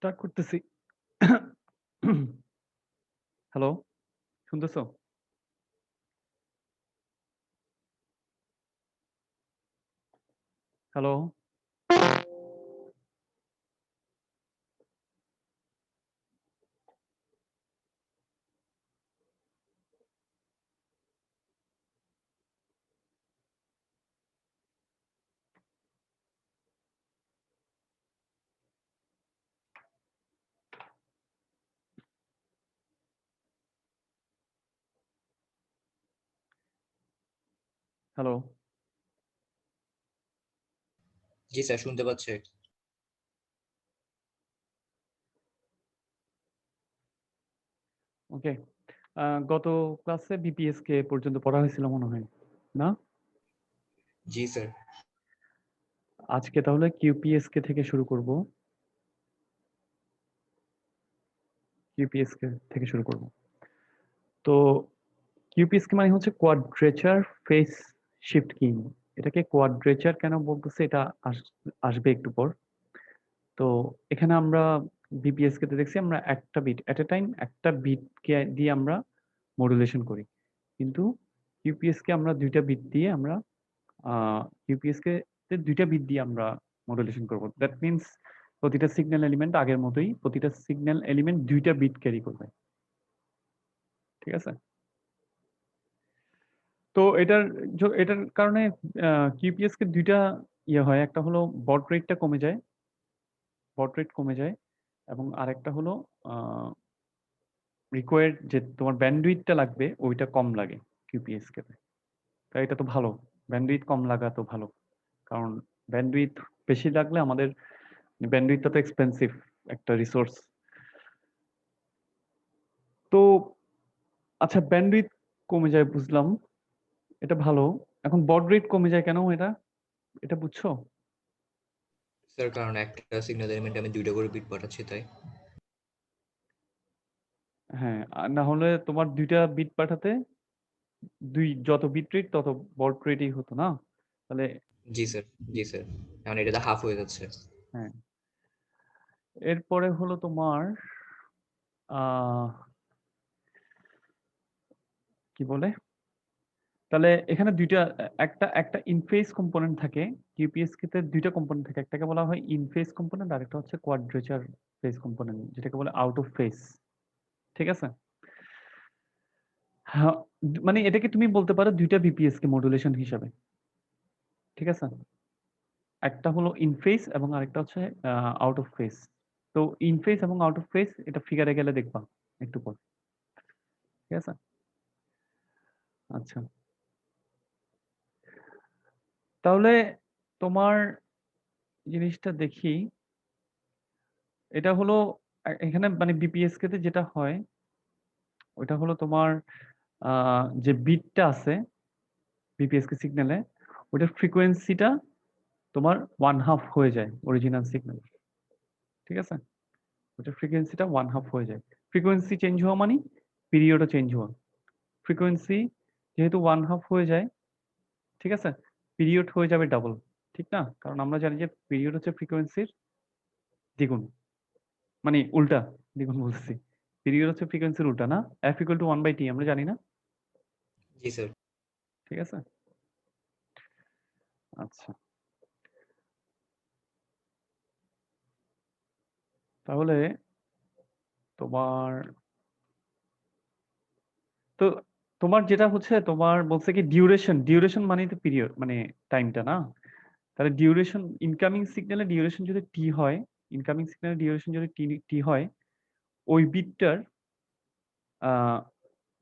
Start করতেছি। Hello, শুনতেছো? Hello, hello. জি স্যার, শুনতে পাচ্ছে। ওকে। গত ক্লাসে বিপিএসকে পর্যন্ত পড়া হয়েছিল মনে হয়, না? জি স্যার। আজকে তাহলে কিউপিএসকে থেকে শুরু করব। কিউপিএসকে থেকে শুরু করব। তো কিউপিএসকে মানে হচ্ছে কোয়াড্রেচার ফেস শিফট কিং। এটাকে কোয়াড্রেচার কেন বলতেছে এটা আসবে একটু পর। তো এখানে আমরা বিপিএসকে তে দেখছি আমরা একটা বিট এট এ টাইম একটা বিটকে দিয়ে আমরা মডুলেশন করি। কিন্তু কিউপিএসকে আমরা দুইটা বিট দিয়ে আমরা ইউপিএসকে তে দুইটা বিট দিয়ে আমরা মডুলেশন করব। দ্যাট মিন্স প্রতিটা সিগন্যাল এলিমেন্ট আগের মতোই প্রতিটা সিগন্যাল এলিমেন্ট দুইটা বিট ক্যারি করবে। ঠিক আছে? তো এটার কারণে কিউপিএস কে দুইটা ইয়ে হয়, একটা হলো বড রেটটা কমে যায়, বড রেট কমে যায়, এবং আরেকটা হলো রিকোয়ার্ড যে তোমার ব্যান্ডউইথটা লাগবে ওইটা কম লাগে কিউপিএস কে। তাই এটা তো ভালো, ব্যান্ডউইথ কম লাগা তো ভালো, কারণ ব্যান্ডউইথ বেশি লাগলে আমাদের ব্যান্ডউইথটা তো এক্সপেন্সিভ একটা রিসোর্স। তো আচ্ছা, ব্যান্ডউইথ কমে যায় বুঝলাম, এটা ভালো। এখন বড রেট কমে যায় কেন, এটা এটা বুঝছো? স্যার, কারণ একটা সিগন্যাল এলিমেন্টে আমি দুইটা করে বিট পাঠাচ্ছি, তাই। হ্যাঁ, আর না হলে তোমার দুইটা বিট পাঠাতে যত বিট রেট তত বড রেটই হতো না তাহলে। জি স্যার। জি স্যার। এখন এটাতে হাফ হয়ে যাচ্ছে। হ্যাঁ, এরপরে হলো তোমার আহ কি বলে, তাহলে এখানে দুইটা, একটা একটা ইনফেস কম্পোনেন্ট থাকে। কিউপিএস তে দুইটা কম্পোনেন্ট থাকে, একটাকে বলা হয় ইনফেস কম্পোনেন্ট আর একটা হচ্ছে কোয়াড্রেচার ফেস কম্পোনেন্ট, যেটাকে বলে আউট অফ ফেস। ঠিক আছে? হ্যাঁ, মানে এটাকে তুমি বলতে পারো দুইটা বিপিএস কে মডুলেশন হিসাবে। ঠিক আছে? একটা হলো ইন ফেজ এবং আরেকটা হচ্ছে আউট অফ ফেজ। তো ইন ফেজ এবং আউট অফ ফেজ এটা ফিগারে গেলে দেখবা একটু পর। ঠিক আছে? আচ্ছা, তাহলে তোমার জিনিসটা দেখি, এটা হলো এখানে মানে বিপিএস কে তে যেটা হয় ওইটা হলো তোমার যে বিটটা আছে বিপিএস কে সিগন্যালে, ওটার ফ্রিকোয়েন্সিটা তোমার ওয়ান হাফ হয়ে যায় অরিজিনাল সিগন্যাল। ঠিক আছে? ওটার ফ্রিকোয়েন্সিটা ওয়ান হাফ হয়ে যায়। ফ্রিকোয়েন্সি চেঞ্জ হওয়া মানে পিরিয়ডও চেঞ্জ হওয়া। ফ্রিকোয়েন্সি যেহেতু ওয়ান হাফ হয়ে যায়, ঠিক আছে, পিরিয়ড হয়ে যাবে ডাবল। ঠিক না? কারণ আমরা জানি যে পিরিয়ড হচ্ছে ফ্রিকোয়েন্সির দ্বিগুণ, মানে উল্টা। দ্বিগুণ বলছি, পিরিয়ড হচ্ছে ফ্রিকোয়েন্সির উল্টা না? F equal to one by T আমরা জানি না? জি স্যার। ঠিক আছে? আচ্ছা, তাহলে তোমার, তো তোমার যেটা হচ্ছে তোমার বলছে কি ডিউরেশন, ডিউরেশন মানে তো পিরিয়ড মানে টাইমটা না? তাহলে ডিউরেশন, ইনকামিং সিগন্যালের ডিউরেশন যদি টি হয়, ইনকামিং সিগন্যালের ডিউরেশন যদি টি টি হয়, ওই বিটটার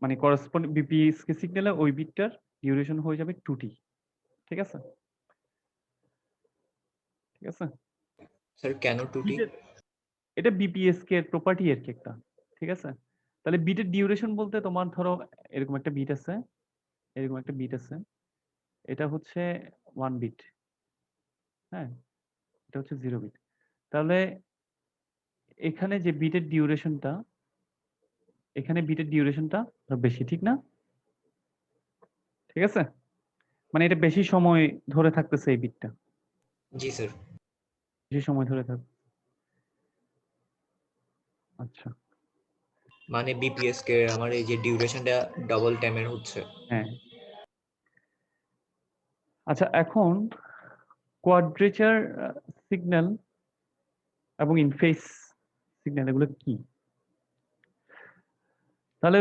মানে করসপন্ড বিপিএসকে সিগন্যালে ওই বিটটার ডিউরেশন হয়ে যাবে 2t। ঠিক আছে? ঠিক আছে? স্যার, কেন টুটি? বিটের, এটা বিপিএসকে এর প্রপার্টি আর কি একটা। ঠিক আছে? তাহলে বিটের ডিউরেশন বলতে তোমার ধরো এরকম একটা বিট আছে, এরকম একটা বিট আছে, এটা হচ্ছে 1 বিট। হ্যাঁ, এটা হচ্ছে 0 বিট। তাহলে এখানে যে বিটের ডিউরেশনটা, এখানে বিটের ডিউরেশনটা বেশি, ঠিক না? ঠিক আছে? মানে এটা বেশি সময় ধরে থাকতেছে এই বিটটা, জি স্যার। বেশি সময় ধরে থাকবে। আচ্ছা, মানে বিপিএস কে আমার এই যে ডিউরেশনটা ডাবল টাইমের হচ্ছে। হ্যাঁ। আচ্ছা, এখন কোয়াড্রেচার সিগন্যাল এবং ইনফেস সিগন্যাল এগুলো কি? তাহলে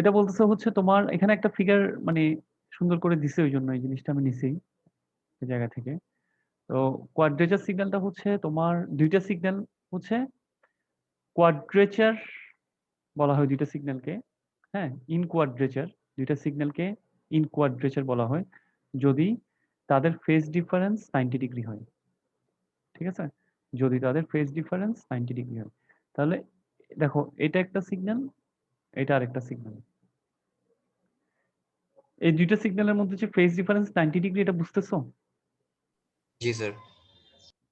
এটা বলতেছে হচ্ছে তোমার এখানে একটা ফিগার মানে সুন্দর করে দিছে, ওই জন্য এই জিনিসটা আমি নিছি এই জায়গা থেকে। তো কোয়াড্রেচার সিগন্যালটা হচ্ছে তোমার দুইটা সিগন্যাল হচ্ছে কোয়াড্রেচার বলা হয় দুইটা সিগন্যালকে। হ্যাঁ, ইন কোয়াড্রেচার দুইটা সিগন্যালকে ইন কোয়াড্রেচার বলা হয় যদি তাদের ফেজ ডিফারেন্স 90 ডিগ্রি হয়। ঠিক আছে, যদি তাদের ফেজ ডিফারেন্স 90 ডিগ্রি হয়, তাহলে দেখো এটা একটা সিগন্যাল, এটা আরেকটা সিগন্যাল। এই দুইটা সিগন্যালের মধ্যে যে ফেজ ডিফারেন্স 90 ডিগ্রি, এটা বুঝতেছো? জি স্যার।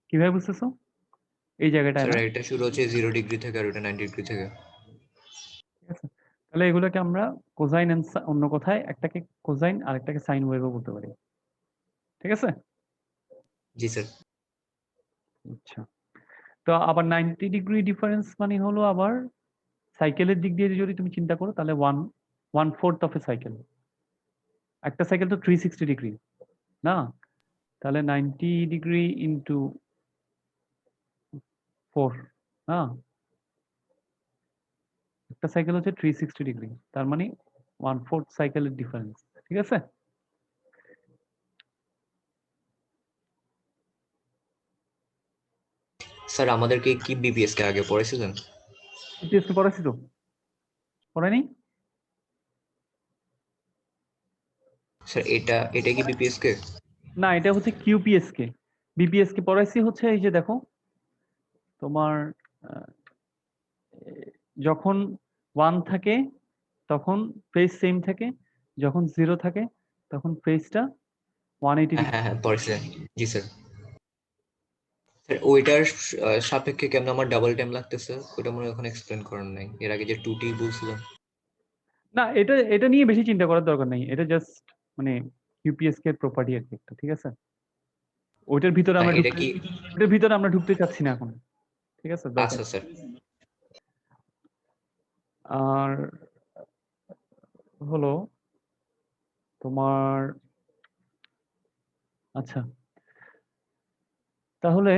কিভাবে বুঝতেছো? এই জায়গাটায় স্যার না? এটা শুরু হচ্ছে 0 ডিগ্রি থেকে আর ওটা 90 ডিগ্রি থেকে। ঠিক আছে, তাহলে এগুলোকে আমরা কোসাইন এন্ড, অন্য কথায় একটাকে কোসাইন আর একটাকে সাইন ওয়েভও বলতে পারি। ঠিক আছে। জি স্যার। আচ্ছা, তো আবার 90 ডিগ্রি ডিফারেন্স মানে হলো আবার সাইকেলের দিক দিয়ে যদি তুমি চিন্তা করো, তাহলে 1/4 অফ এ সাইকেল। একটা সাইকেল তো 360 ডিগ্রি না? তাহলে 90 ডিগ্রি ইন্টু 4 না? একটা সাইকেল হচ্ছে 360 ডিগ্রি, তার মানে 1/4 সাইকেলের ডিফারেন্স। ঠিক আছে। স্যার আমাদেরকে কি বিপিএস কে আগে পড়াইছিলেন? বিপিএস কে পড়াইছি তো? পড়াইনি? স্যার এটা কি বিপিএস কে? না, এটা হচ্ছে কিউপিএস কে। বিপিএস কে পড়াইছি হচ্ছে এই যে দেখো তোমার আহ, যখন 1 থাকে তখন ফেজ সেম থাকে, যখন 0 থাকে তখন ফেজটা 180 হ্যাঁ ডিগ্রি। হ্যাঁ হ্যাঁ পড়াইছিলেন। জি স্যার। স্যার ওইটার সাপেক্ষে কেমন আমার ডাবল টাইম লাগতেছে ওটা মনে হয় এখন এক্সপ্লেন করেন নাই, এর আগে যে 2T বলছিলেন। না, এটা এটা নিয়ে বেশি চিন্তা করার দরকার নেই, এটা জাস্ট মানে কিউপিএস কে প্রপার্টি আর কি একটা। ঠিক আছে, ওইটার ভিতরে হ্যাঁ আমরা এটা ঢুকতে কি? ওইটার ভিতরে আমরা ঢুকতে চাচ্ছি না এখন। ঠিক আছে, দরকার আচ্ছা নেই। স্যার। আর হলো তোমার, আচ্ছা, তাহলে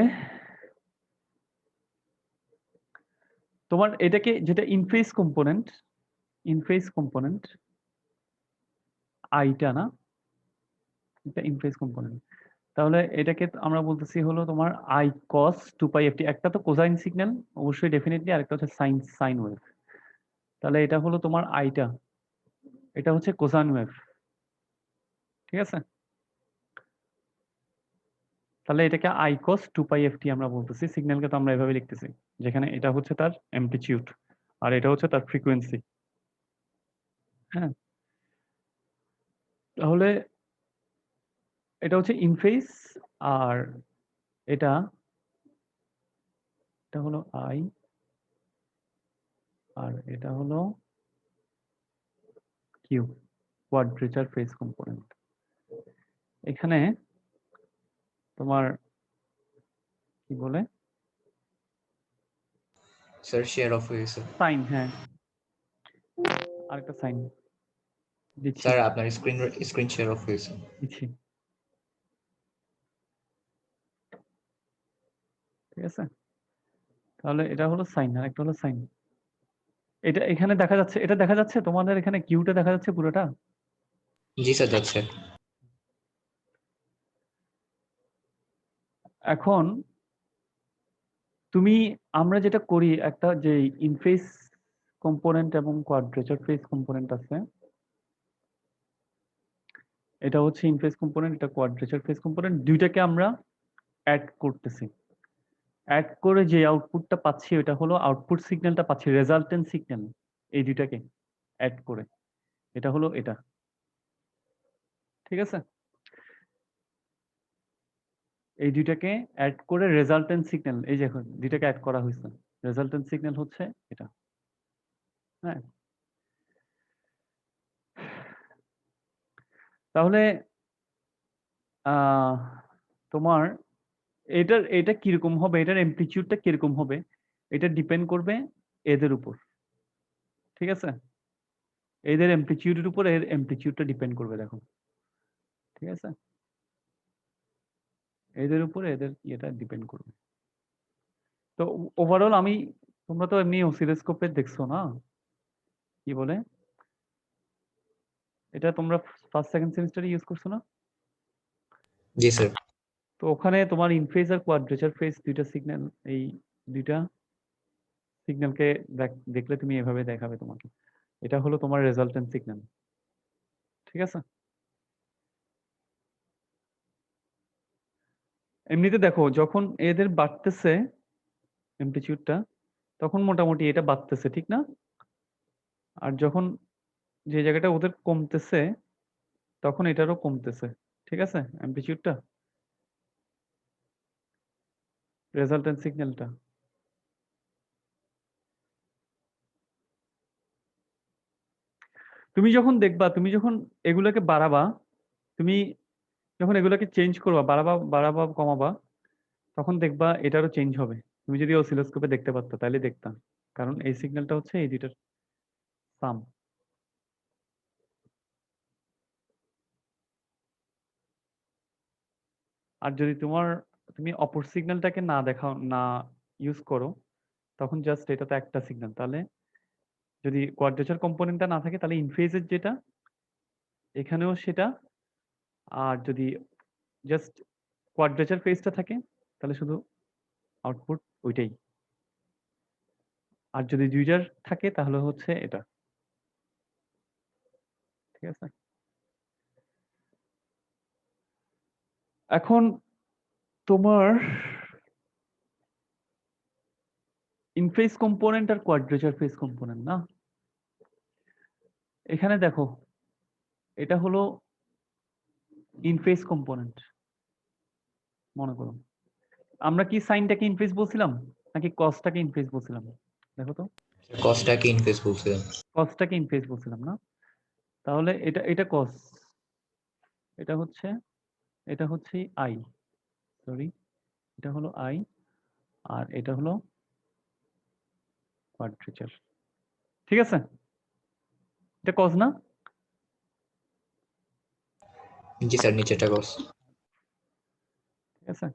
তোমার এটাকে যেটা ইনফেস কম্পোনেন্ট আইটা না, এটা ইনফেস কম্পোনেন্ট। তাহলে এটাকে আমরা বলতেছি হলো তোমার আই কস 2π/ft। একটা তো কোসাইন সিগন্যাল অবশ্যই ডেফিনেটলি, আরেকটা হচ্ছে সাইন ওয়েভ। তাহলে এটা হলো তোমার আইটা, এটা হচ্ছে কোসাইন ওয়েভ। ঠিক আছে, তাহলে এটাকে আই কস 2π/ft আমরা বলতেছি। সিগন্যালকে তো আমরা এভাবে লিখতেছি, যেখানে এটা হচ্ছে তার অ্যামপ্লিটিউড আর এটা হচ্ছে তার ফ্রিকোয়েন্সি। হ্যাঁ, তাহলে এটা হচ্ছে ইনফেস, আর এটা এটা হলো আই, আর এটা হলো কিউ, কোয়াড্রেচার ফেজ কম্পোনেন্ট। এখানে তোমার কি বলে, স্যার শেয়ার অফ হয়ে গেছে। সাইন, হ্যাঁ, আরেকটা সাইন দিচ্ছি স্যার আপনার স্ক্রিন শেয়ার অফ হয়েছে। দিচ্ছি। ঠিক আছে, তাহলে এটা হলো সাইন আর একটা হলো সাইন। এটা এখানে দেখা যাচ্ছে, এটা দেখা যাচ্ছে তোমাদের এখানে কিউটা দেখা যাচ্ছে পুরোটা। জি স্যার যাচ্ছে। এখন তুমি, আমরা যেটা করি একটা যে ইনফেস কম্পোনেন্ট এবং কোয়াড্রেচার ফেজ কম্পোনেন্ট আছে, এটা হচ্ছে ইনফেস কম্পোনেন্ট, এটা কোয়াড্রেচার ফেজ কম্পোনেন্ট, দুইটাকে আমরা অ্যাড করতেছি। অ্যাড করে যে আউটপুটটা পাচ্ছি ওটা হলো আউটপুট সিগন্যালটা পাচ্ছি, রেজাল্টেন্ট সিগন্যাল। এই দুইটাকে অ্যাড করে এটা হলো এটা। ঠিক আছে, এই দুইটাকে অ্যাড করে রেজাল্টেন্ট সিগন্যাল, এই যে এখন দুইটাকে অ্যাড করা হয়েছে, রেজাল্টেন্ট সিগন্যাল হচ্ছে এটা। হ্যাঁ, তাহলে আহ, তোমার এটা কিরকম হবে, এটার অ্যামপ্লিটিউডটা কিরকম হবে, এটা ডিপেন্ড করবে এদের উপর, ঠিক আছে? এদের অ্যামপ্লিটিউডের উপর এর অ্যামপ্লিটিউডটা ডিপেন্ড করবে দেখো, ঠিক আছে? এদের উপরে এদের ইয়েটা ডিপেন্ড করবে। তো ওভারঅল তোমরা তো এমনি অসিলোস্কোপে দেখছো না? কি বলে? এটা তোমরা ফার্স্ট সেকেন্ড সেমিস্টারে ইউজ করছো না? জি স্যার। তো ওখানে তোমার ইনফেজ আর কোয়াড্রেচার ফেজ দুইটা সিগন্যাল, এই দুইটা সিগন্যালকে দেখলে তুমি এভাবে দেখাবে তোমাকে। এটা হলো তোমার রেজাল্টেন্ট সিগন্যাল, ঠিক আছে? এমনিতে দেখো যখন এদের বাড়তেছে অ্যামপ্লিটিউডটা, তখন মোটামুটি এটা বাড়তেছে, ঠিক না? আর যখন যে জায়গাটা ওদের কমতেছে, তখন এটারও কমতেছে, ঠিক আছে? অ্যামপ্লিটিউডটা, রেজাল্টেন্ট সিগন্যালটা। তুমি যখন দেখবা, তুমি যখন এগুলোকে বাড়াবা, তুমি যখন এগুলোকে চেঞ্জ করবা, বাড়াবা বাড়াবা কমাবা, তখন দেখবা এটারও চেঞ্জ হবে। তুমি যদি অসিলোস্কোপে দেখতে পারতো তাহলে দেখতাম, কারণ এই সিগন্যালটা হচ্ছে এই দুইটার সাম। আর যদি তুমি অপর সিগন্যালটাকে না দেখাও, না ইউজ করো, তখন জাস্ট এটা তো একটা সিগন্যাল, তাহলে যদি কোয়াড্রেচার কম্পোনেন্টটা না থাকে তাহলে ইনফেজের যেটা এখানেও সেটা, আর যদি জাস্ট কোয়াড্রেচার ফেজটা থাকে তাহলে শুধু আউটপুট ওইটাই, আর যদি দুইটার থাকে তাহলে হচ্ছে এটা, ঠিক আছে? এখন তোমার ইনফেজ কম্পোনেন্ট আর কোয়াড্রেচার ফেজ কম্পোনেন্ট না, এখানে দেখো এটা হলো ইনফেজ কম্পোনেন্ট। মনে করো আমরা কি সাইনটাকে ইনফেজ বলছিলাম নাকি কসটাকে ইনফেজ বলছিলাম? দেখো তো, কস্টটাকে ইনফেস বলছিলেন। কসটাকে ইনফেজ বলছিলাম না? তাহলে এটা এটা কস, এটা হচ্ছে আই, সরি, এটা হলো আই, আর এটা হলো কোয়াড্রেচার, ঠিক আছে? এটা কস না? জি স্যার, নিচেরটা কস। ঠিক আছে,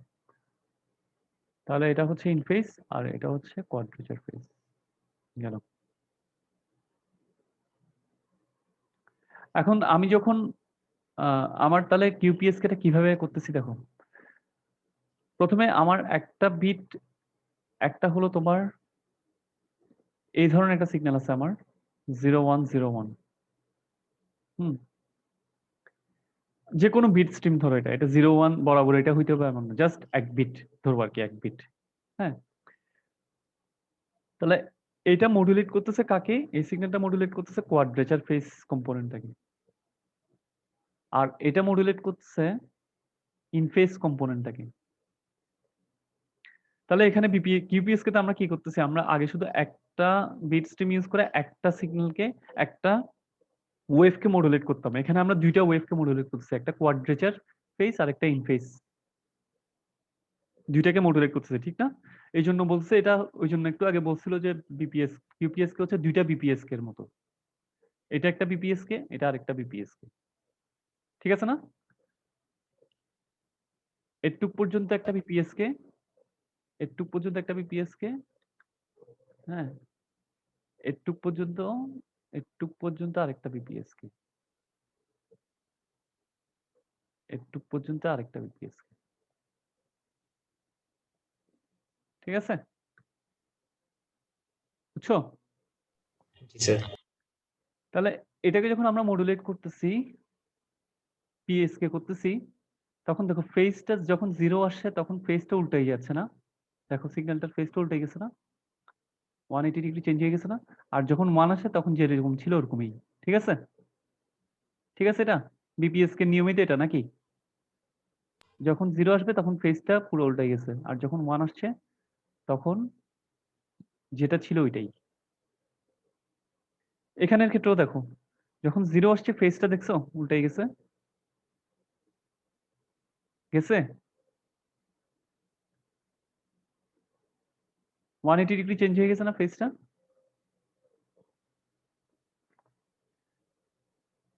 তাহলে এটা হচ্ছে ইনফেজ আর এটা হচ্ছে কোয়াড্রেচার ফেজ গেল। এখন আমি যখন আমার তাহলে কিউপিএসকে টা কিভাবে করতেছি দেখো, প্রথমে আমার একটা বিট, একটা হলো তোমার এই ধরনের একটা সিগন্যাল আছে আমার 0101, হুম, যে কোনো বিট স্ট্রিম ধরো, এটা 01 বরাবর এটা হইতে হবে এমন না, জাস্ট এক বিট ধরবো আর কি, এক বিট। হ্যাঁ, তাহলে এটা মডুলেট করতেছে কাকে? এই সিগন্যালটা মডুলেট করতেছে কোয়াড্রেচার ফেজ কম্পোনেন্টটাকে, আর এটা মডুলেট করতেছে ইনফেজ কম্পোনেন্টটাকে। তাহলে এখানে কিউপিএস কে তো আমরা কি করতেছি, আমরা আগে শুধু একটা বিট স্ট্রিম ইউজ করে একটা সিগন্যালকে, একটা ওয়েভকে মডুলেট করতাম, এখানে আমরা দুইটা ওয়েভকে মডুলেট করতেছি, একটা কোয়াড্রেচার ফেজ আর একটা ইনফেজ, দুইটাকে মডুলেট করতেছে, ঠিক না? এই জন্য বলছে এটা, ওই জন্য একটু আগে বলছিল যে বিপিএস, কিউপিএস কে হচ্ছে দুইটা বিপিএস কে এর মতো, এটা একটা বিপিএস কে, এটা আরেকটা বিপিএস কে, ঠিক আছে না? এটুক পর্যন্ত একটা বিপিএস কে, এটুক পর্যন্ত একটা বিপিএস কে, হ্যাঁ, এটুক পর্যন্ত, এটুক পর্যন্ত আরেকটা বিপিএস কে, এটুক পর্যন্ত আরেকটা বিপিএস কে, ঠিক আছে? বুঝছো? জি স্যার। তাহলে এটাকে যখন আমরা মডুলেট করতেছি, পিএস কে করতেছি, তখন দেখো ফেজটা যখন 0 আসছে তখন ফেজটা উল্টাই যাচ্ছে না? দেখো সিগন্যালটার ফেজটা উল্টে গেছে না? 180 ডিগ্রি চেঞ্জ হয়ে গেছে না? আর যখন 1 আসে তখন যেরকম ছিল ওরকমই, ঠিক আছে? ঠিক আছে, এটা বিপিএস কে নিয়মিত এটা নাকি? যখন 0 আসবে তখন ফেজটা পুরো উল্টে গেছে, আর যখন 1 আসছে তখন যেটা ছিল ওইটাই। এখানের ক্ষেত্রেও দেখো, যখন 0 আসছে ফেজটা দেখছো উল্টে গেছে, গেছে 180 ডিগ্রি চেঞ্জ হয়ে গেছে না ফেজটা?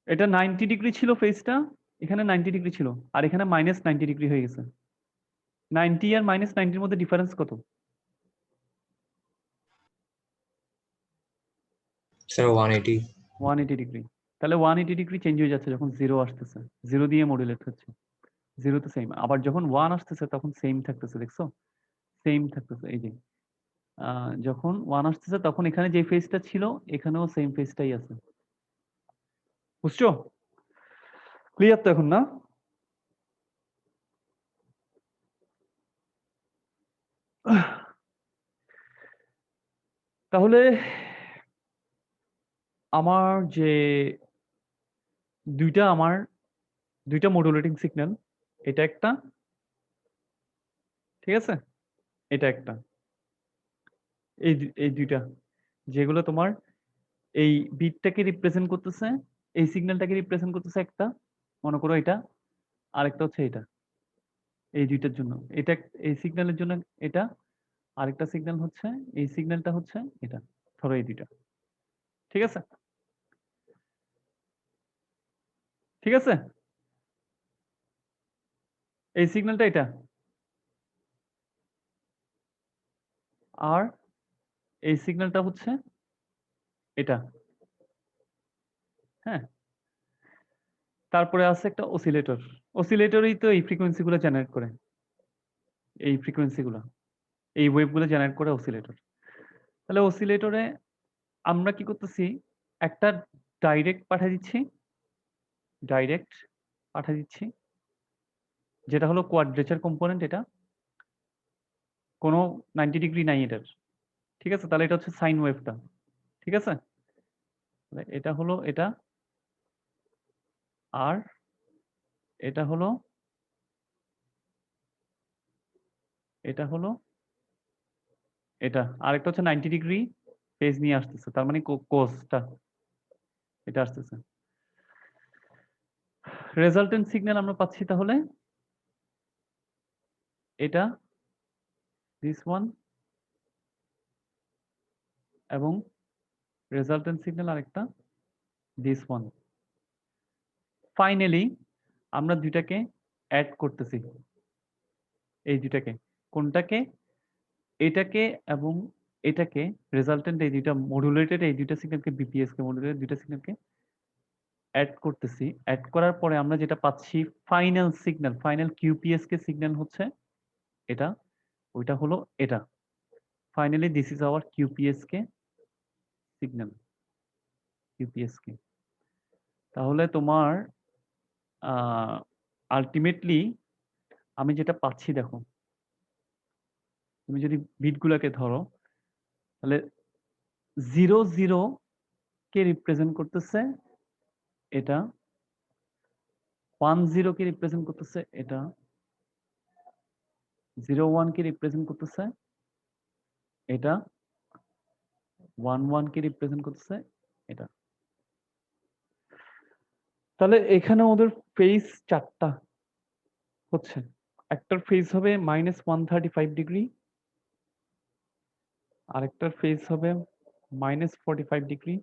এটা 90 ডিগ্রি ছিল ফেজটা, এখানে 90 ডিগ্রি ছিল, আর এখানে -90 ডিগ্রি হয়ে গেছে। 90 আর -90 এর মধ্যে ডিফারেন্স কত? স্যার 180। 180 ডিগ্রি। তাহলে 180 ডিগ্রি চেঞ্জ হয়ে যাচ্ছে যখন 0 আসতেছে, 0 দিয়ে মডুলেট হচ্ছে, 0 তো সেম। আবার যখন 1 আসতেছে তখন সেম থাকতেছে, দেখছো? সেম থাকতেছে, এই যে যখন 1 আসতেছে তখন এখানে যে ফেজটা ছিল এখানেও সেম ফেজটাই আছে। বুঝছো? ক্লিয়ার তো এখন, না? তাহলে আমার যে দুইটা মডুলেটিং সিগন্যাল, এটা একটা, ঠিক আছে, এটা একটা, এই দুইটা যেগুলো তোমার এই বিটটাকে রিপ্রেজেন্ট করতেছে, এই সিগন্যালটাকে রিপ্রেজেন্ট করতেছে একটা, মনে করো এটা, আরেকটা হচ্ছে এটা, এই দুইটার জন্য এটা, এই সিগন্যালের জন্য এটা, আরেকটা সিগন্যাল হচ্ছে, এই সিগন্যালটা হচ্ছে এটা, ধরো এই দুইটা, ঠিক আছে, ঠিক আছে, এই সিগন্যালটা এটা, আর এই সিগন্যালটা হচ্ছে এটা, হ্যাঁ। তারপরে আছে একটা অসিলেটর, অসিলেটরই তো এই ফ্রিকোয়েন্সি গুলো জেনারেট করে, এই ফ্রিকোয়েন্সি গুলো, এই ওয়েভ গুলো জেনারেট করে অসিলেটর। তাহলে অসিলেটরে আমরা কি করতেছি, একটা ডাইরেক্ট পাঠিয়ে দিচ্ছি, ডাইরেক্ট পাঠিয়ে দিচ্ছি, যেটা হলো কোয়াড্রেচার কম্পোনেন্ট, এটা কোনো 90 ডিগ্রি নাই এটার, ঠিক আছে। তাহলে এটা হচ্ছে সাইন ওয়েভটা, ঠিক আছে। তাহলে এটা হলো এটা, আর এটা হলো এটা, আরেকটা হচ্ছে 90 ডিগ্রি ফেজ নিয়ে আসতেছে, তার মানে কোসটা এটা আসতেছে। রেজাল্টেন্ট সিগন্যাল আমরা পাচ্ছি তাহলে এটা, দিস ওয়ান, এবং রেজাল্টেন্ট সিগন্যাল আরেকটা, দিস ওয়ান। ফাইনালি আমরা দুইটাকে অ্যাড করতেছি, এই দুইটাকে, কোনটাকে, এটাকে এবং এটাকে, রেজাল্টেন্ট এই দুইটা মডুলেটেড, এই দুইটা সিগন্যালকে, বিপিএস কে মডুলেটেড দুইটা সিগন্যালকে অ্যাড করতেছি। অ্যাড করার পরে আমরা যেটা পাচ্ছি final signal, final QPSK signal হচ্ছে এটা, ওইটা হলো এটা। Finally this is our QPSK signal, QPSK. তাহলে তোমার আলটিমেটলি আমি যেটা পাচ্ছি দেখো, তুমি যদি বিটগুলোকে ধরো, তাহলে 0 কে রিপ্রেজেন্ট করতেছে এটা, 10 কে রিপ্রেজেন্ট করতেছে এটা, 01 কে রিপ্রেজেন্ট করতেছে এটা, 11 কে রিপ্রেজেন্ট করতেছে এটা। তাহলে এখানে ওদের ফেজ চারটা হচ্ছে, একটার ফেজ হবে -135 ডিগ্রি, আরেকটার ফেজ হবে -45 ডিগ্রি,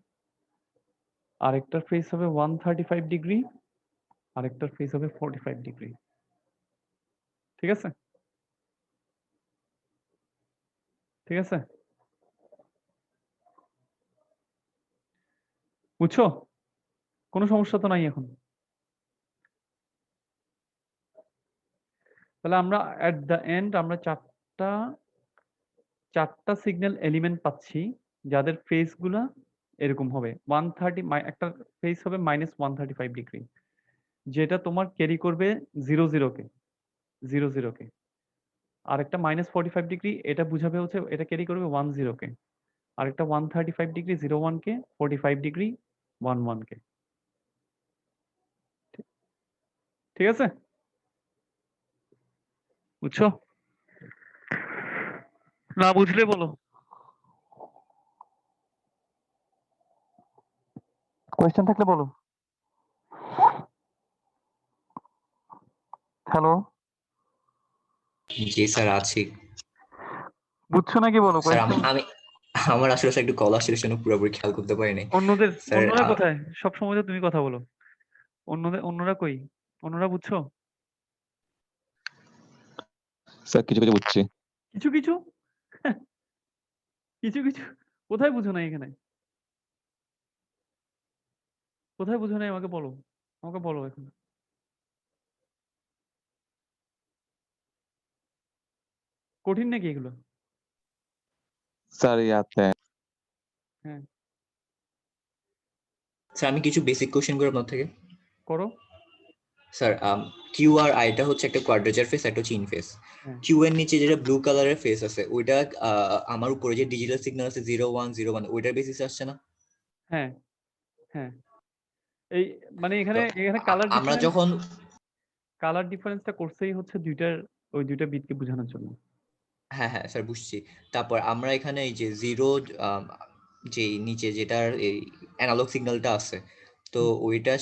আরেকটার ফেজ হবে 135 ডিগ্রি, আরেকটার ফেজ হবে 45 ডিগ্রি, ঠিক আছে, ঠিক আছে, বুঝছো? কোনো সমস্যা তো নাই এখন? তাহলে আমরা এট দ্য এন্ড আমরা চারটা সিগন্যাল এলিমেন্ট পাচ্ছি, যাদের ফেজ গুলা এরকম হবে 130, একটা ফেজ হবে -135 ডিগ্রি, যেটা তোমার ক্যারি করবে 00 কে, 00 কে, আর একটা -45 ডিগ্রি এটা বুঝাবে হচ্ছে এটা ক্যারি করবে 10 কে, আর একটা 135 ডিগ্রি 01 কে, 45 ডিগ্রি 11 কে, ঠিক আছে, বুঝছো? না বুঝলে বলো, কোয়েশ্চেন থাকলে বলো। হ্যালো, জি স্যার আছি। বুঝছো নাকি বলো স্যার কোয়েশ্চেন। আমি আমার আসলে স্যার একটু কল আসছিল সেজন্য পুরোপুরি খেয়াল করতে পারিনি। স্যার অন্যরা কোথায়? সব সময় তো তুমি কথা বলো। অন্যরা কই? অন্যরা বুঝছো? স্যার কিছু কিছু বুঝছি। কিছু কিছু কিছু কিছু কোথায় বুঝো নাই এখানে? কোথায় বুঝো নাই আমাকে বলো। আমাকে বলো এখন। কঠিন নাকি এগুলো? স্যার ইয়াতে হ্যাঁ, স্যার আমি কিছু বেসিক কোশ্চেন করি আপনার থেকে। করো। স্যার কিউ আর আইটা হচ্ছে একটা কোয়াড্রেচার ফেস, একটা হচ্ছে ইনফেস। হ্যাঁ, কিউ এর নিচে যেটা ব্লু কালারের ফেস আছে ওইটা আমার উপরে যে ডিজিটাল সিগন্যাল আছে 0101 ওইটার বেসিস আসছে না? হ্যাঁ, হ্যাঁ। এই মানে তো এখানে আমরা যখন কালার ডিফারেন্সটা করছেই হচ্ছে ওই 2টা বিটকে বোঝানোর জন্য। হ্যাঁ হ্যাঁ স্যার বুঝছি। তারপর আমরা এখানে এই যে জিরো যে নিচে যেটার এই অ্যানালগ সিগন্যালটা আছে, তো হুম। ওইটা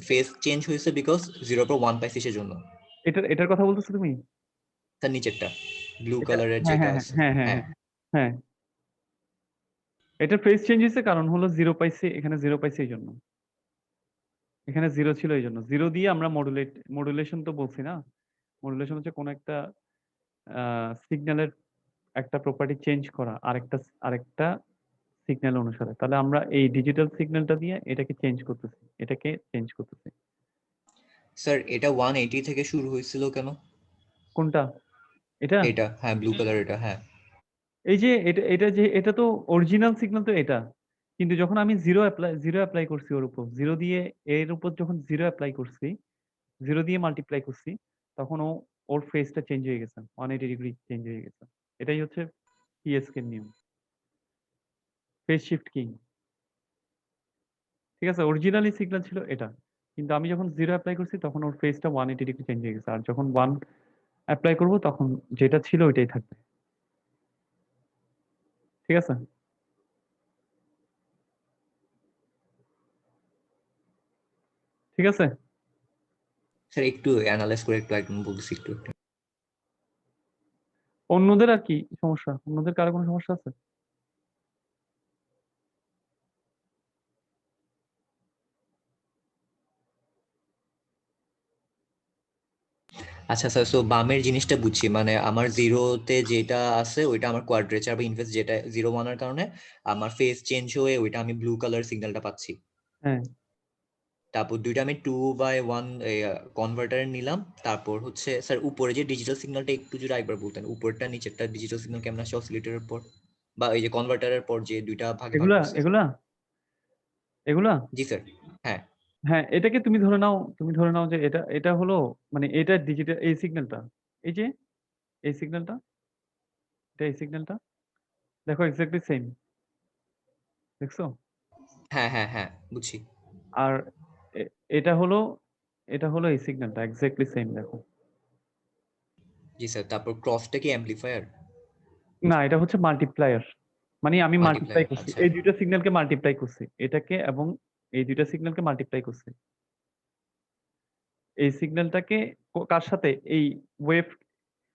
ফেস চেঞ্জ হয়েছে বিকজ 0 পর 1 পাইছি সেজন্য। এটার কথা বলতেছো তুমি? তার নিচেরটা ব্লু এটা কালারের হ্যাঁ, যেটা হ্যাঁ, আছে। হ্যাঁ, হ্যাঁ, হ্যাঁ, হ্যাঁ হ্যাঁ, হ্যাঁ। এটার ফেজ চেঞ্জ হয়েছে কারণ হলো 0 পাইছে, এখানে 0 পাইছে এইজন্য। এখানে 0 ছিল এইজন্য। 0 দিয়ে আমরা মডুলেশন তো বলছি না? মডুলেশন হচ্ছে কোন একটা সিগন্যালের একটা প্রপার্টি চেঞ্জ করা আরেকটা সিগন্যাল অনুসারে। তাহলে আমরা এই ডিজিটাল সিগন্যালটা দিয়ে এটাকে চেঞ্জ করতেছি। স্যার এটা 180 থেকে শুরু হয়েছিল কেন? কোনটা? এটা? এটা হ্যাঁ ব্লু কালার এটা হ্যাঁ। এই যে এটা তো অরিজিনাল সিগন্যাল তো এটা। কিন্তু যখন আমি জিরো অ্যাপ্লাই করছি ওর উপর, জিরো দিয়ে এর উপর যখন জিরো অ্যাপ্লাই করছি, জিরো দিয়ে মাল্টিপ্লাই করছি, তখন ওর ফেজটা চেঞ্জ হয়ে গেছে, 180 ডিগ্রি চেঞ্জ হয়ে গেছে। এটাই হচ্ছে পিএসকে এর নিয়ম, ফেজ শিফট কিং। ঠিক আছে, অরিজিনালি সিগন্যাল ছিল এটা, কিন্তু আমি যখন জিরো অ্যাপ্লাই করছি তখন ওর ফেজটা 180 ডিগ্রি চেঞ্জ হয়ে গেছে। আর যখন 1 অ্যাপ্লাই করব তখন যেটা ছিল ওইটাই থাকবে। ঠিক আছে? ঠিক আছে? স্যার একটু অ্যানালাইজ করে একটু একদম বলছি একটু। অন্যদের আর কি সমস্যা? অন্যদের কারো কোনো সমস্যা আছে? আচ্ছা স্যার, সো বামের জিনিসটা বুঝছি, মানে আমার জিরোতে যেটা আছে ওইটা আমার কোয়াড্রেচার বা ইনভার্স, যেটা 01 এর কারণে আমার ফেস চেঞ্জ হয়ে ওইটা আমি ব্লু কালার সিগন্যালটা পাচ্ছি। হ্যাঁ, তারপর দুইটা আমি 2/1 কনভার্টার নিলাম। তারপর হচ্ছে স্যার উপরে যে ডিজিটাল সিগন্যালটা একটু যদি একবার বলতেন, উপরটা নিচেরটা ডিজিটাল সিগন্যাল কেমন আসে অসিলেটরের পর, বা এই যে কনভার্টারের পর যে দুইটা ভাগে ভাগ এগুলা করছে। এগুলা এগুলা জি স্যার। হ্যাঁ হ্যাঁ, এটাকে তুমি ধরে নাও যে এটা হলো মানে এটা ডিজিটাল এই সিগন্যালটা, এই যে এই সিগন্যালটা, এই সিগন্যালটা দেখো এক্স্যাক্টলি সেম। দেখছো? হ্যাঁ হ্যাঁ হ্যাঁ বুঝছি। আর এ- এটা হলো এটা হলো এই সিগন্যালটা এক্স্যাক্টলি সেম দেখো। জি স্যার, তারপর ক্রসটা কি অ্যাম্পলিফায়ার? না, এটা হচ্ছে মাল্টিপ্লায়ার। মানে আমি মাল্টিপ্লাই মাল্টিপ্লায়ার করছি আচ্ছা। এই 2টা সিগন্যালকে মাল্টিপ্লাই করছি, এটাকে এবং এই 2টা সিগন্যালকে মাল্টিপ্লাই করছি। এই সিগন্যালটাকে কার সাথে? এই ওয়েভ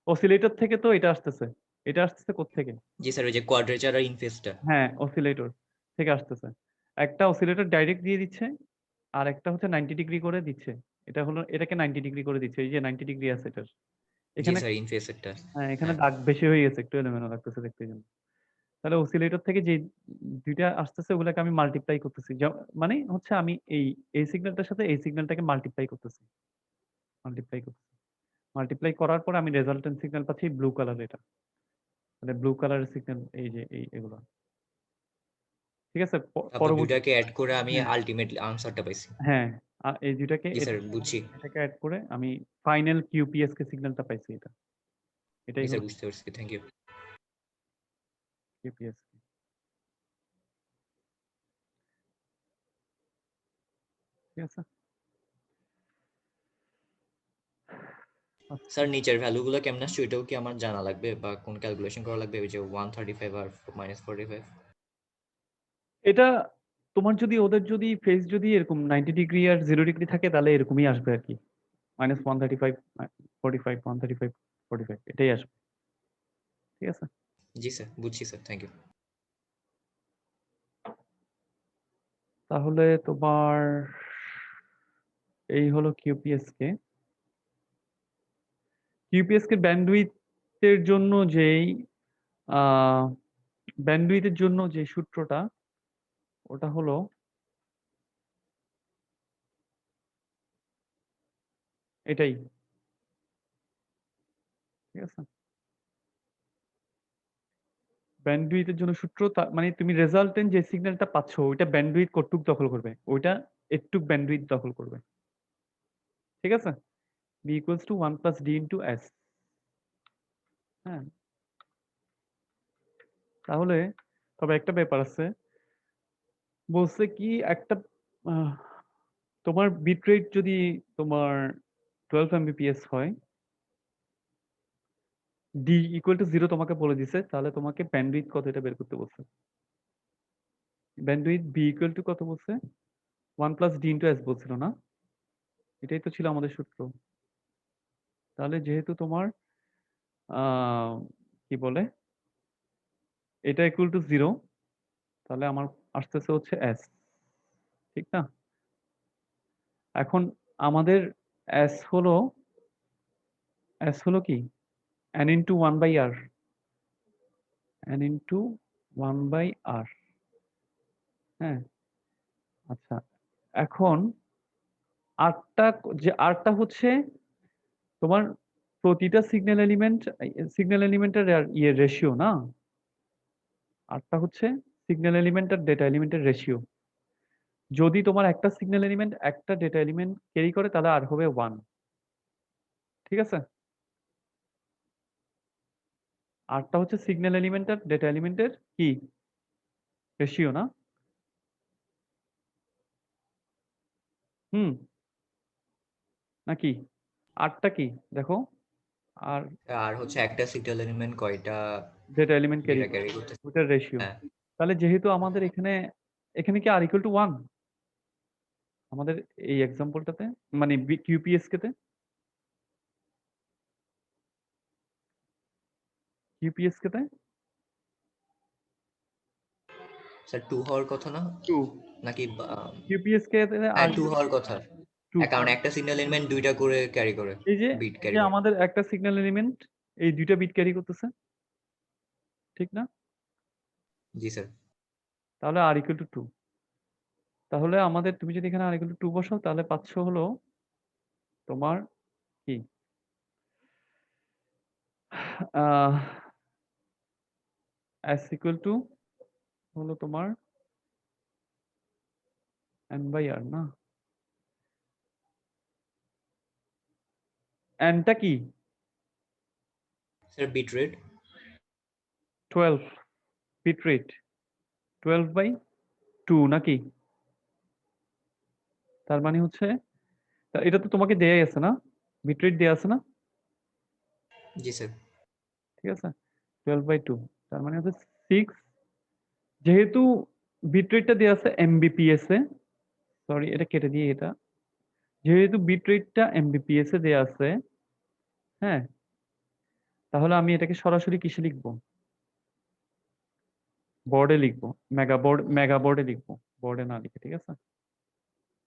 অসিলেটর থেকে তো এটা আসতেছে কোত্থেকে? জি স্যার, ওই যে কোয়াড্রেচার আর ইনফেসটা। হ্যাঁ, অসিলেটর থেকে আসতেছে। একটা অসিলেটর ডাইরেক্ট দিয়ে দিচ্ছে, আর একটা হচ্ছে 90 ডিগ্রি করে দিচ্ছে। এটাকে 90 ডিগ্রি করে দিচ্ছে, এই যে 90 ডিগ্রি আছে এটার। জি এখানে স্যার ইনফেসেরটা। হ্যাঁ, এখানে হ্যাঁ দাগ বেশি হয়ে গেছে, একটু এলোমেলো লাগতেছে দেখতে এই জন্য। তাহলে অসিলেটর থেকে যে 2টা আসতেছে ওগুলাকে আমি মাল্টিপ্লাই করতেছি। মানে হচ্ছে আমি এই সিগন্যালটার সাথে এই সিগন্যালটাকে মাল্টিপ্লাই করতেছি। মাল্টিপ্লাই করার পর আমি রেজাল্টেন্ট সিগন্যাল পাচ্ছি ব্লু কালার। এটা মানে ব্লু কালারের সিগন্যাল, এই যে এগুলো। ঠিক আছে? তারপর পরবর্তী দুইটাকে অ্যাড করে আমি হ্যাঁ, আলটিমেট আনসারটা পাইছি। হ্যাঁ, এই দুইটাকে জি স্যার বুঝছি। এটাকে অ্যাড করে আমি ফাইনাল কিউপিএসকে সিগন্যালটা পাইছি এটা। জি এটাই স্যার হলো বুঝতে পারছি, থ্যাংক ইউ। কিউপিএস। ঠিক আছে? আচ্ছা, স্যার নিচের ভ্যালুগুলো কেমন আসছে ওইটাও কি আমার জানা লাগবে, বা কোন ক্যালকুলেশন করা লাগবে, ওই যে 135 আর -45? এটা তোমার যদি ওদের যদি ফেজ যদি এরকম 90 ডিগ্রি আর 0 ডিগ্রি থাকে তাহলে এরকমই আসবে আর কি। -135, 45, 135, 45 এটাই আসবে। ঠিক আছে? জি স্যার বুঝছি স্যার, থ্যাংক ইউ। তাহলে তোমার এই হলো কিউপিএসকে। কিউপিএসকে ব্যান্ডউইথের জন্য যেই ব্যান্ডউইথের জন্য যে সূত্রটা ওটা হলো এটাই, ঠিক আছে? ব্যান্ডউইথের জন্য সূত্র মানে তুমি রেজাল্টেন্ট যে সিগন্যালটা পাচ্ছ ওইটা ব্যান্ডউইথ কতটুক দখল করবে, ওইটা একটুক ব্যান্ডউইথ দখল করবে, ঠিক আছে? b equals to 1 plus d into s। হ্যাঁ, তাহলে তবে একটা ব্যাপার আছে, বলছে কি একটা আহ, তোমার বিট রেট যদি তোমার 12 mbps হয়, d equal to 0 তোমাকে বলে দিছে, তাহলে তোমাকে ব্যান্ডউইথ কত এটা বের করতে বলছে। ব্যান্ডউইথ b equal to কত বলছে? 1 plus d into s বলছিল না? এটাই তো ছিল আমাদের সূত্র। তাহলে যেহেতু তোমার কি বলে এটা ইকুয়াল টু 0, তাহলে আমার আসতেছে হচ্ছে s, ঠিক না? এখন আমাদের s হলো কি n into 1 by r, n into 1 by r। হ্যাঁ, আচ্ছা, এখন আরটা যে আরটা হচ্ছে তোমার প্রতিটা সিগন্যাল এলিমেন্টের ইয়ে রেশিও না, আরটা হচ্ছে সিগন্যাল এলিমেন্ট আর ডেটা এলিমেন্টের রেশিও। যদি তোমার একটা সিগন্যাল এলিমেন্ট একটা ডেটা এলিমেন্ট ক্যারি করে তাহলে আর হবে 1, ঠিক আছে? আরটা হচ্ছে সিগন্যাল এলিমেন্ট আর ডেটা এলিমেন্টের কি রেশিও না? হুম, নাকি? আরটা কি দেখো, আর আর হচ্ছে একটা সিগন্যাল এলিমেন্ট কয়টা ডেটা এলিমেন্ট ক্যারি ডেটা করে ক্যারি করতেছে। ওটার রেশিও। হ্যাঁ তাহলে যেহেতু আমাদের এখানে এখানে কি আর ইকুয়াল টু 1 আমাদের এই এক্সাম্পলটাতে, মানে কিউপিএসকে তে স্যার 2 হওয়ার কথা না 2, নাকি কিউপিএসকে আর হ্যাঁ 2 হওয়ার কথা। 2, কারণ একটা সিগন্যাল এলিমেন্ট দুইটা করে ক্যারি করে, এই যে বিট এই ক্যারি যে করে। আমাদের একটা সিগন্যাল এলিমেন্ট এই দুইটা বিট ক্যারি করতেছে, ঠিক না? জি স্যার। তাহলে আর ইকুয়াল টু 2। তাহলে আমাদের তুমি যদি এখানে আর ইকুয়াল টু 2 বসাও তাহলে পাচ্ছ হলো তোমার কি আহ s ইকুয়াল টু হলো তোমার n বাই r না? n টা কি sir bit rate 12, bit rate 12 by 2 নাকি? তার মানে হচ্ছে এটা তো তোমাকে দেয়াই আছে না, বিট রেট দেয়া আছে না, জি স্যার। ঠিক আছে? 12 বাই 2 তার মানে হচ্ছে 6, যেহেতু বিট রেটটা দেয়া আছে এমবিপিএস এ, সরি এটা কেটে দিয়ে এটা, যেহেতু বিট রেটটা এমবিপিএস এ দেয়া আছে, হ্যাঁ, তাহলে আমি এটাকে সরাসরি কিসে লিখবো? বোর্ডে লিখবো, মেগা বোর্ডে লিখবো, বোর্ডে না লিখে, ঠিক আছে?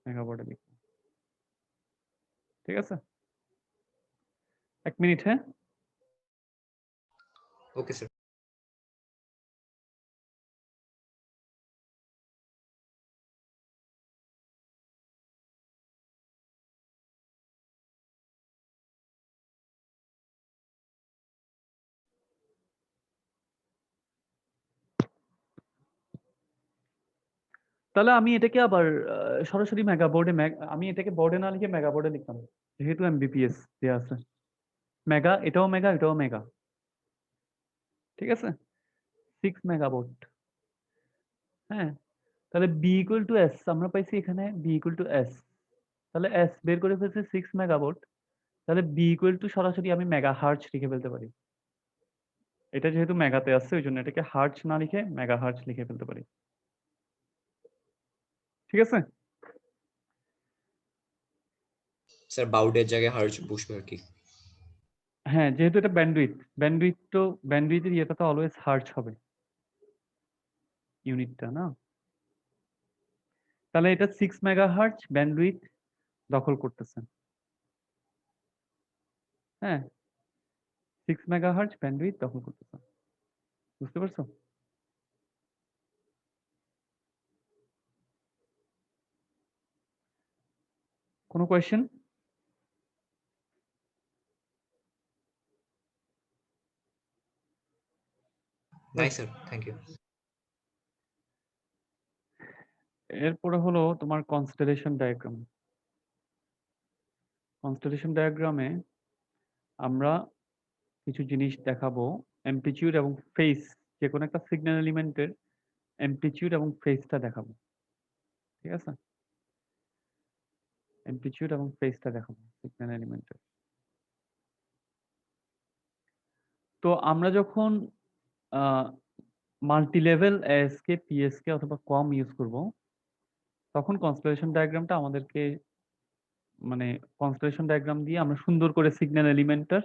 মেগা বোর্ডে লিখবো, ঠিক আছে? 1 মিনিট, হ্যাঁ। Okay sir. তাহলে আমি এটাকে আবার সরাসরি মেগা বোর্ডে আমি এটাকে বোর্ডে না লিখে মেগা বোর্ডে লিখলাম, যেহেতু এমবিপিএস দেয়া আছে। মেগা, এটাও মেগা, এটাও মেগা, ঠিক আছে? 6 মেগাবাইট। হ্যাঁ, তাহলে বি ইকুয়াল টু এস আমরা পাইছি এখানে, বি ইকুয়াল টু এস, তাহলে এস বের করে ফেলছে 6 মেগাবাইট, তাহলে বি ইকুয়াল টু সরাসরি আমি মেগা হার্টজ লিখে ফেলতে পারি। এটা যেহেতু মেগাতে আছে ওই জন্য এটাকে হার্টজ না লিখে মেগা হার্টজ লিখে ফেলতে পারি, ঠিক আছে? স্যার বাউডের জায়গায় হার্জ বসবে আর কি। হ্যাঁ, যেহেতু এটা ব্যান্ডউইথের ইয়েটা তো অলওয়েজ হার্টজ হবে, ইউনিটটা না? তাহলে এটা 6 মেগা হার্টজ ব্যান্ডউইথ দখল করতেছে। হ্যাঁ, 6 মেগাহার্টজ ব্যান্ডউইথ দখল করতেছে। বুঝতে পারছো? কোনো কোয়েশ্চেন? নাই স্যার, থ্যাংক ইউ। এরপরে হলো তোমার কনস্টেলেশন ডায়াগ্রাম। কনস্টেলেশন ডায়াগ্রামে আমরা কিছু জিনিস দেখাবো, অ্যামপ্লিটিউড এবং ফেজ, যে কোনো একটা সিগন্যাল এলিমেন্টের অ্যামপ্লিটিউড এবং ফেজটা দেখাবো। ঠিক আছে? অ্যামপ্লিটিউড এবং ফেজটা দেখাবো সিগন্যাল এলিমেন্টের। তো আমরা যখন মাল্টি লেভেল এএসকে, পিএসকে অথবা কম ইউজ করব, তখন কনস্টেলেশন ডায়াগ্রামটা আমাদেরকে মানে কনস্টেলেশন ডায়াগ্রাম দিয়ে আমরা সুন্দর করে সিগন্যাল এলিমেন্টটার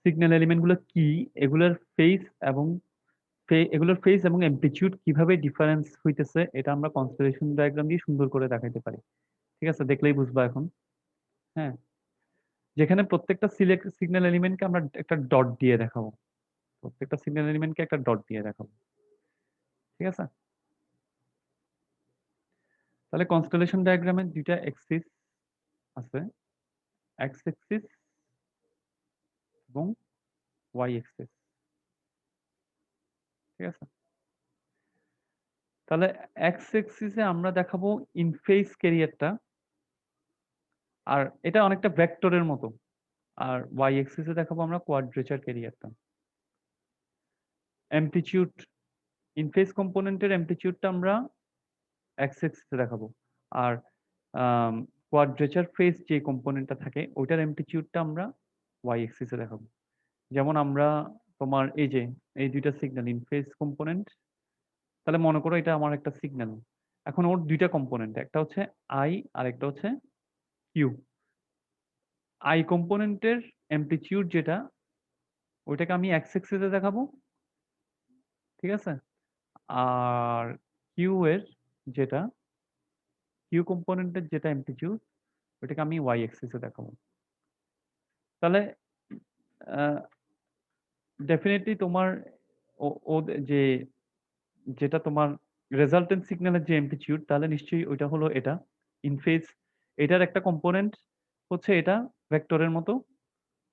সিগন্যাল এলিমেন্টগুলো কি, এগুলোর ফেজ এবং এগুলোর ফেজ এবং অ্যামপ্লিটিউড কিভাবে ডিফারেন্স হইতেছে, এটা আমরা কনস্টেলেশন ডায়াগ্রাম দিয়ে সুন্দর করে দেখাইতে পারি। ঠিক আছে? দেখলেই বুঝবা এখন। হ্যাঁ, যেখানে প্রত্যেকটা সিগন্যাল এলিমেন্টকে আমরা একটা ডট দিয়ে দেখাবো। প্রত্যেকটা সিগন্যাল এলিমেন্টকে একটা ডট দিয়ে দেখাবো। ঠিক আছে? তাহলে কনস্টেলেশন ডায়াগ্রামের দুইটা এক্সিস আছে, এক্স এক্সিস এবং ওয়াই এক্সিস। ঠিক আছে? তাহলে এক্স এক্সিসে আমরা দেখাবো ইনফেজ ক্যারিয়ারটা, আর এটা অনেকটা ভেক্টরের মতো। আর ওয়াই এক্সিসে দেখাবো আমরা কোয়াড্রেচার ক্যারিয়ারটা। অ্যামপ্লিটিউড, ইনফেজ কম্পোনেন্টের অ্যামপ্লিটিউডটা আমরা এক্স এক্সিসে দেখাবো, আর কোয়াড্রেচার ফেজ যে কম্পোনেন্টটা থাকে ওইটার অ্যামপ্লিটিউডটা আমরা ওয়াই এক্সিসে দেখাবো। যেমন আমরা তোমার এই যে এই দুইটা সিগন্যাল ইনফেজ কম্পোনেন্ট, তাহলে মনে করো এটা আমার একটা সিগন্যাল। এখন ওর দুইটা কম্পোনেন্ট, একটা হচ্ছে আই আর একটা হচ্ছে কিউ। আই কম্পোনেন্টের অ্যামপ্লিটিউড যেটা, ওইটাকে আমি এক্স এক্সিসে দেখাবো। ঠিক আছে? আর কিউ এর যেটা, কিউ কম্পোনেন্টের যেটা অ্যামপ্লিটিউড, ওইটাকে আমি ওয়াই এক্সিসে দেখাবো। তাহলে ডেফিনেটলি তোমার ও যে যেটা তোমার রেজাল্টেন্ট সিগন্যালের যে অ্যামপ্লিটিউড, তাহলে নিশ্চয়ই ওইটা হলো এটা ইনফেজ। এটার একটা কম্পোনেন্ট হচ্ছে এটা ভেক্টরের মতো।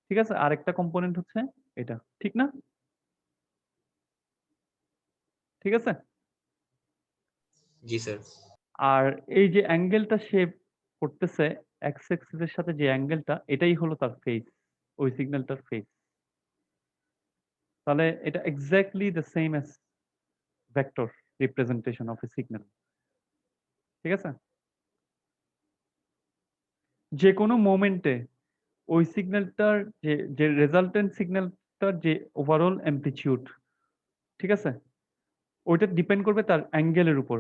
ঠিক আছে? আর একটা কম্পোনেন্ট হচ্ছে এটা। ঠিক না? ঠিক আছে? জি স্যার। আর এই যে অ্যাঙ্গেলটা সে করতেছে এক্স এক্সিস এর সাথে, যে অ্যাঙ্গেলটা, এটাই হলো তার ফেজ, ওই সিগন্যালটার ফেজ। তাহলে এটা exactly the same as vector representation of A signal. ঠিক আছে? যে কোনো মোমেন্টে ওই সিগন্যালটার যে যে রেজাল্টেন্ট সিগন্যালটার যে ওভারঅল অ্যামপ্লিটিউড, ঠিক আছে, ওইটা ডিপেন্ড করবে তার অ্যাঙ্গেলের উপর।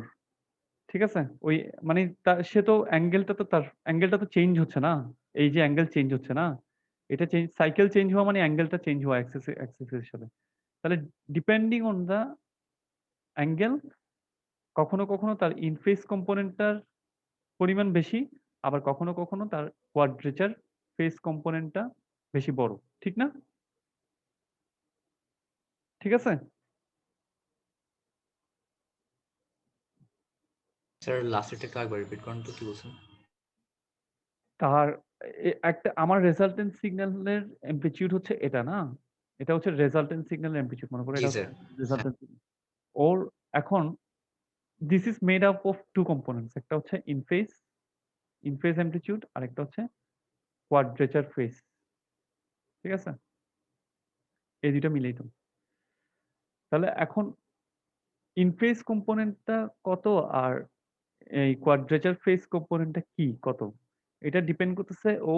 ঠিক আছে? ওই মানে সে তো অ্যাঙ্গেলটা তো তার অ্যাঙ্গেলটা তো চেঞ্জ হচ্ছে না। এই যে অ্যাঙ্গেল চেঞ্জ হচ্ছে না, এটা সাইকেল চেঞ্জ হওয়া মানে অ্যাঙ্গেলটা চেঞ্জ হওয়া অ্যাক্সিস এর সাথে। তাহলে ডিপেন্ডিং অন দা অ্যাঙ্গেল, কখনো কখনো তার ইনফেস কম্পোনেন্টটার পরিমাণ বেশি, আবার কখনো কখনো তার কোয়াড্রেচার ফেস কম্পোনেন্টটা বেশি বড়। ঠিক না? ঠিক আছে? স্যার লাস্টেরটা একটু একবার রিপিট করেন তো, কি বলছেন? তার একটা আমার রেজাল্টেন্ট সিগন্যালের অ্যামপ্লিটিউড হচ্ছে এটা না, এটা হচ্ছে রেজাল্টেন্ট সিগন্যালের অ্যামপ্লিটিউড, মনে করো জি এটা হচ্ছে স্যার। হ্যাঁ। Resultant signal. ওর এখন this is made up of two components, একটা হচ্ছে ইনফেজ অ্যামপ্লিটিউড, আর একটা হচ্ছে কোয়াড্রেচার ফেজ। ঠিক আছে? এই দুইটা মিলেই তো। তাহলে এখন ইনফেজ কম্পোনেন্টটা কত আর এই কোয়াড্রেচার ফেজ কম্পোনেন্টটা কি কত, এটা ডিপেন্ড করতেছে ও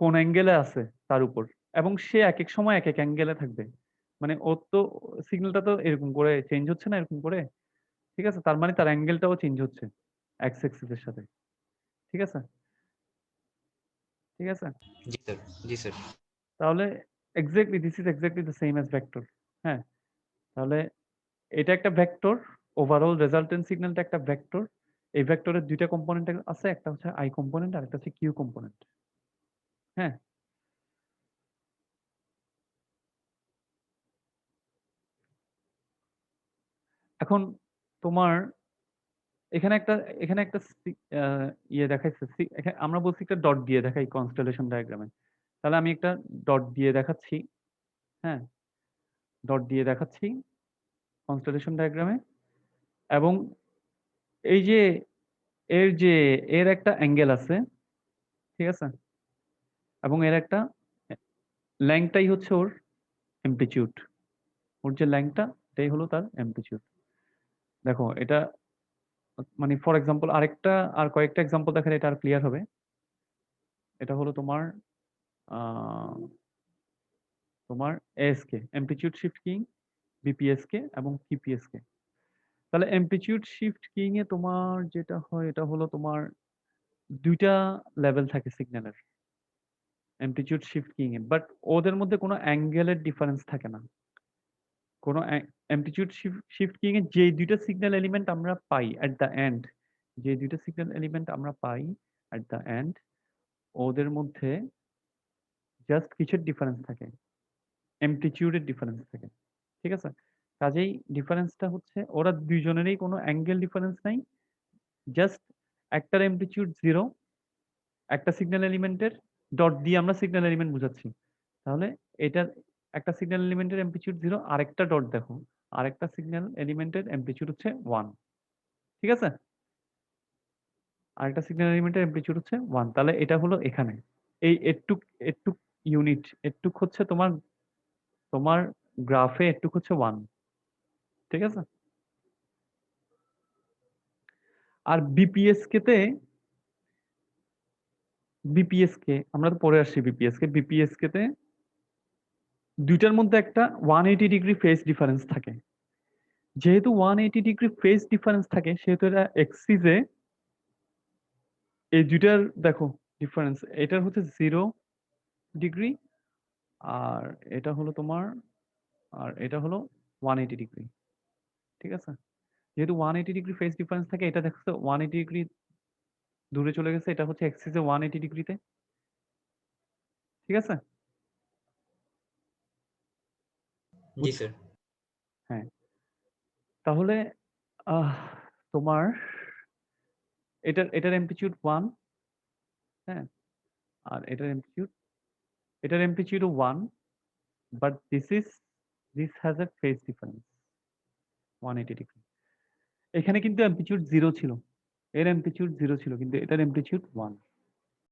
কোন অ্যাঙ্গেলে আছে তার উপর, এবং সে একেক সময় একেক অ্যাঙ্গেলে থাকবে। মানে ওর তো সিগন্যালটা তো এরকম করে চেঞ্জ হচ্ছে না এরকম করে। ঠিক আছে? তার মানে তার অ্যাঙ্গেলটাও চেঞ্জ হচ্ছে এক্স এক্সিস এর সাথে। ঠিক আছে? ঠিক আছে? জি স্যার। জি স্যার। তাহলে exactly this is exactly the same as vector. হ্যাঁ, তাহলে এটা একটা ভেক্টর, ওভারঅল রেজাল্টেন্ট সিগন্যালটা একটা ভেক্টর, এই ভেক্টরের দুইটা কম্পোনেন্ট আছে, একটা হচ্ছে আই কম্পোনেন্ট আর একটা হচ্ছে কিউ কম্পোনেন্ট। হ্যাঁ, এখন তোমার এখানে একটা ইয়ে দেখাইছে, আমরা বলছি একটা ডট দিয়ে দেখাই কনস্টেলেশন ডায়াগ্রামে। তাহলে আমি একটা ডট দিয়ে দেখাচ্ছি। হ্যাঁ, ডট দিয়ে দেখাচ্ছি কনস্টেলেশন ডায়াগ্রামে, এবং এই যে এর একটা অ্যাঙ্গেল আছে, ঠিক আছে, এবং এর একটা ল্যাংটাই হচ্ছে ওর অ্যামপ্লিটিউড। ওর যে ল্যাংটা, এটাই হলো তার অ্যামপ্লিটিউড। দেখো এটা মানে ফর এক্সাম্পল আর কয়েকটা এক্সাম্পল দেখালে এটা আর ক্লিয়ার হবে। এটা হলো তোমার তোমার এএসকে, অ্যামপ্লিটিউড শিফট কিং, বিপিএসকে এবং কিপিএসকে। তাহলে অ্যামপ্লিটিউড শিফট কিং এ তোমার যেটা হয়, এটা হলো তোমার দুইটা লেভেল থাকে সিগন্যালের amplitude shift king A, but ওদের মধ্যে কোনো অ্যাঙ্গেলের ডিফারেন্স থাকে না। কোনো অ্যামপ্লিটিউড শিফট কিং এ যে দুইটা সিগন্যাল এলিমেন্ট আমরা পাই অ্যাট দ্য এন্ড, যে দুইটা সিগন্যাল এলিমেন্ট আমরা পাই অ্যাট দ্য এন্ড, ওদের মধ্যে জাস্ট কিছুর ডিফারেন্স থাকে, অ্যামপ্লিটিউডের ডিফারেন্স থাকে। ঠিক আছে, কাজেই ডিফারেন্সটা হচ্ছে ওরা দুইজনেরই কোনো অ্যাঙ্গেল ডিফারেন্স নাই, জাস্ট একটার অ্যামপ্লিটিউড 0, একটা সিগন্যাল এলিমেন্টের ডট দিয়ে আমরা সিগন্যাল এলিমেন্ট বুঝাচ্ছি। তাহলে এটার একটা সিগন্যাল এলিমেন্টের অ্যামপ্লিটিউড 0, আরেকটা ডট দেখো, আরেকটা সিগন্যাল এলিমেন্টের অ্যামপ্লিটিউড হচ্ছে 1। ঠিক আছে, আরেকটা সিগন্যাল এলিমেন্টের অ্যামপ্লিটিউড হচ্ছে 1। তাহলে এটা হলো এখানে এই এটুক ইউনিট, এটুক হচ্ছে তোমার তোমার গ্রাফে এটুক হচ্ছে 1। ঠিক আছে, আর বিপিএসকে আমরা তো পরে আসছি। বিপিএসকে তে দুইটার মধ্যে একটা 180 ডিগ্রি ফেজ ডিফারেন্স থাকে। যেহেতু 180 ডিগ্রি ফেজ ডিফারেন্স থাকে, সেহেতু এটা এক্সিসে এই দুইটার দেখো ডিফারেন্স, এটার হচ্ছে 0 ডিগ্রি, আর এটা হলো তোমার, আর এটা হলো 180 ডিগ্রি। ঠিক আছে, যেহেতু 180 ডিগ্রি ফেজ ডিফারেন্স থাকে, এটা দেখছো 180 ডিগ্রি দূরে চলে গেছে, এটা হচ্ছে এক্সিসে 180 ডিগ্রিতে। ঠিক আছে, জি স্যার। হ্যাঁ, তাহলে আহ তোমার এটার অ্যামপ্লিটিউড 1, হ্যাঁ, আর এটার amplitude 1, but this has a phase difference 180 degree. এখানে কিন্তু অ্যামপ্লিটিউড 0 ছিল, এর অ্যামপ্লিটিউড 0 ছিল, কিন্তু এটার অ্যামপ্লিটিউড 1।